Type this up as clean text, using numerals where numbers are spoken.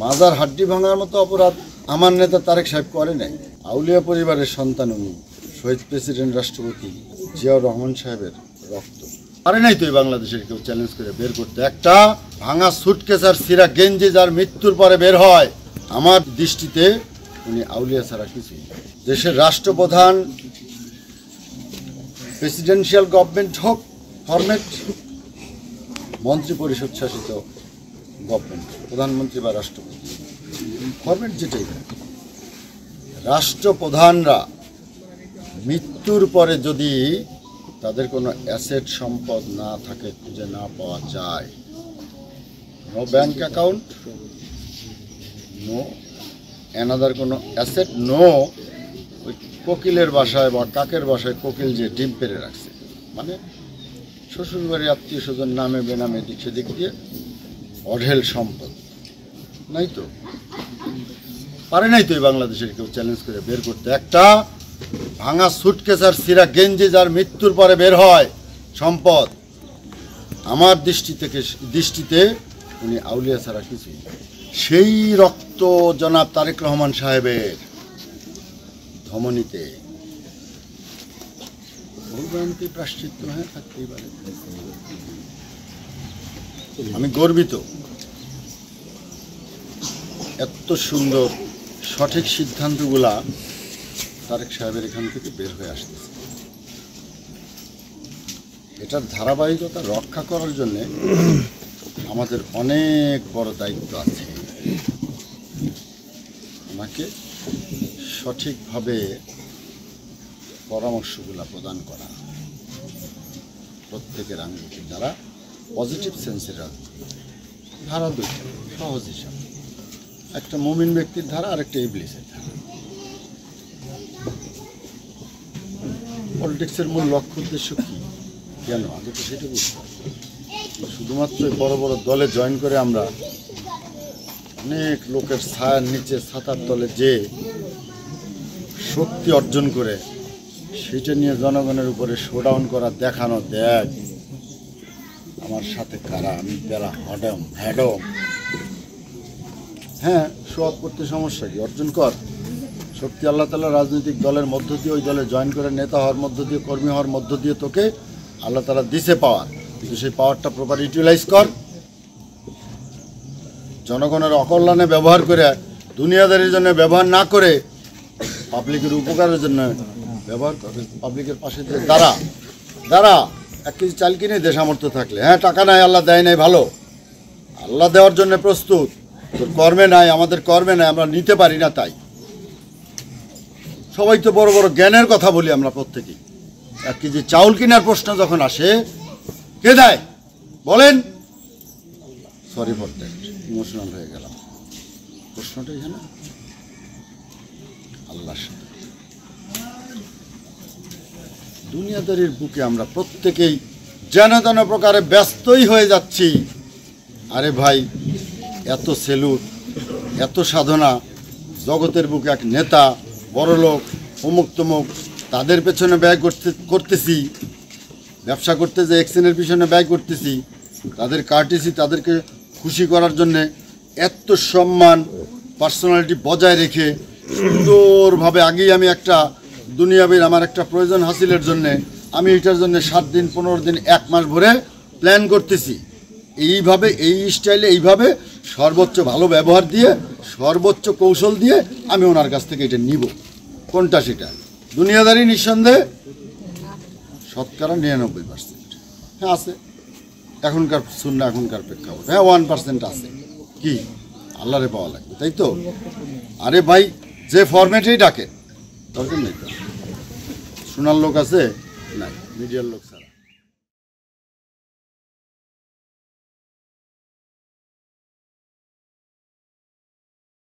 মাজার হাড্ডি ভাঙার মতো অপরাধ আমার নেতা তারেক সাহেব করে নাই। আউলিয়া পরিবারের সন্তান উনি, শহীদ প্রেসিডেন্ট রাষ্ট্রপতি জিয়াউর রহমান সাহেবের রক্ত। পারে নাই তো এই বাংলাদেশের কেউ চ্যালেঞ্জ করে বের করতে। একটা ভাঙা সুটকেস আর সিরা গেঞ্জি যার মৃত্যুর পরে বের হয়, আমার দৃষ্টিতে উনি আউলিয়া ছাড়া কিছুই। দেশের রাষ্ট্রপ্রধান প্রেসিডেন্সিয়াল গভর্নমেন্ট হোক ফরম্যাট, মন্ত্রী পরিষদ শাসিত গভর্নমেন্ট, প্রধানমন্ত্রী বা রাষ্ট্রপতি ফরম্যাট যেটাই, রাষ্ট্রপ্রধানরা মৃত্যুর পরে যদি তাদের কোনো অ্যাসেট সম্পদ না থাকে, খুঁজে না পাওয়া যায়, no bank account, no another কোনো অ্যাসেট, নো ওই কোকিলের বাসায় বা কাকের বাসায় কোকিল যে ডিম পেড়ে রাখছে, মানে শ্বশুরবাড়ির আত্মীয় স্বজন নামে বেনামে দিক সেদিক দিয়ে অঢেল সম্পদ নাই তো, পারে নাই তো এই বাংলাদেশের কেউ চ্যালেঞ্জ করে বের করতে। একটা ভাঙা সুটকেস আর সিরা গেঞ্জি যার মৃত্যুর পরে বের হয় সম্পদ, আমার দৃষ্টিতে উনি আউলিয়া ছাড়া কিছুই। সেই রক্ত জনাব তারেক রহমান সাহেবের ধমনীতে ভুলভ্রান্তি প্রায়শ্চিত্ত হয়ে থাকতেই পারে। আমি গর্বিত এত সুন্দর সঠিক সিদ্ধান্তগুলা তারেক সাহেবের এখান থেকে বের হয়ে আসতেছে। এটার ধারাবাহিকতা রক্ষা করার জন্যে আমাদের অনেক বড় দায়িত্ব আছে। আমাকে সঠিকভাবে পরামর্শগুলো প্রদান করা, প্রত্যেকের আঙ্গিকে যারা পজিটিভ সেন্সের রাজনীতি। ধারা দুইটা সহজ হিসাব, একটা মুমিন ব্যক্তির ধারা আর একটা ইবলিসের ধারা। পলিটিক্সের মূল লক্ষ্য উদ্দেশ্য কী, কেন, আগে তো সেটা বুঝতে হবে। শুধুমাত্র বড় বড় দলে জয়েন করে আমরা অনেক লোকের ছায়ার নিচে ছাতার তলে যে শক্তি অর্জন করে সেটা নিয়ে জনগণের উপরে শোডাউন করা, দেখানো, দেখ আমার সাথে কারা, আমি যারা হ্যাডম। হ্যাঁ, শো অফ করতে সমস্যা কি, অর্জন কর শক্তি। আল্লাহ তাআলা রাজনৈতিক দলের মধ্য দিয়ে, ওই দলে জয়েন করে নেতা হওয়ার মধ্য দিয়ে, কর্মী হওয়ার মধ্য দিয়ে তোকে আল্লাহ তাআলা দিছে পাওয়ার, কিন্তু সেই পাওয়ারটা প্রপার ইউটিলাইজ কর। জনগণের অকল্যাণে ব্যবহার করে, দুনিয়াদারির জন্য ব্যবহার না করে পাবলিকের উপকারের জন্য ব্যবহার করে। পাবলিকের পাশে যে দাঁড়া 1 কেজি চাল কিনে দে সামর্থ্য থাকলে। হ্যাঁ, টাকা নাই, আল্লাহ দেয় নাই, ভালো, আল্লাহ দেওয়ার জন্য প্রস্তুত, তোর কর্মে নাই, আমাদের কর্মে নাই, আমরা নিতে পারি না। তাই সবাই তো বড় বড় জ্ঞানের কথা বলি আমরা প্রত্যেকেই। 1 কেজি চাউল কেনার প্রশ্ন যখন আসে, কে দেয় বলেন? সরি ফর দ্যাট, ইমোশনাল হয়ে গেলাম। প্রশ্নটা এখানে আল্লাহর সাথে। দুনিয়াদারির বুকে আমরা প্রত্যেকেই যেন তেন প্রকারে ব্যস্তই হয়ে যাচ্ছি। আরে ভাই, এত সেলুট, এত সাধনা, জগতের বুকে এক নেতা, বড়লোক, অমুক তমুক, তাদের পেছনে ব্যয় করতেছি, ব্যবসা করতে যে এক্সচেঞ্জের পিছনে ব্যয় করতেছি, তাদের কার্টিসি, তাদেরকে খুশি করার জন্যে এত সম্মান পার্সোনালিটি বজায় রেখে সুন্দরভাবে আগেই আমি একটা দুনিয়াবীর আমার একটা প্রয়োজন হাসিলের জন্যে আমি এটার জন্য 7 দিন 15 দিন 1 মাস ভরে প্ল্যান করতেছি। এইভাবে, এই স্টাইলে, এইভাবে সর্বোচ্চ ভালো ব্যবহার দিয়ে, সর্বোচ্চ কৌশল দিয়ে আমি ওনার কাছ থেকে এটা নিব। কোনটা সেটা? দুনিয়াদারি নিঃসন্দেহে শতকরা 99%। হ্যাঁ আছে, এখনকার সুন্নাহ, এখনকার প্রেক্ষাপট। হ্যাঁ 1% আছে, কি আল্লাহরে পাওয়া লাগবে, তাই তো? আরে ভাই, যে ফরম্যাটেই ডাকে দরকার নেই, তো শোনার লোক আছে নাই, মিডিয়ার লোক ছাড়া।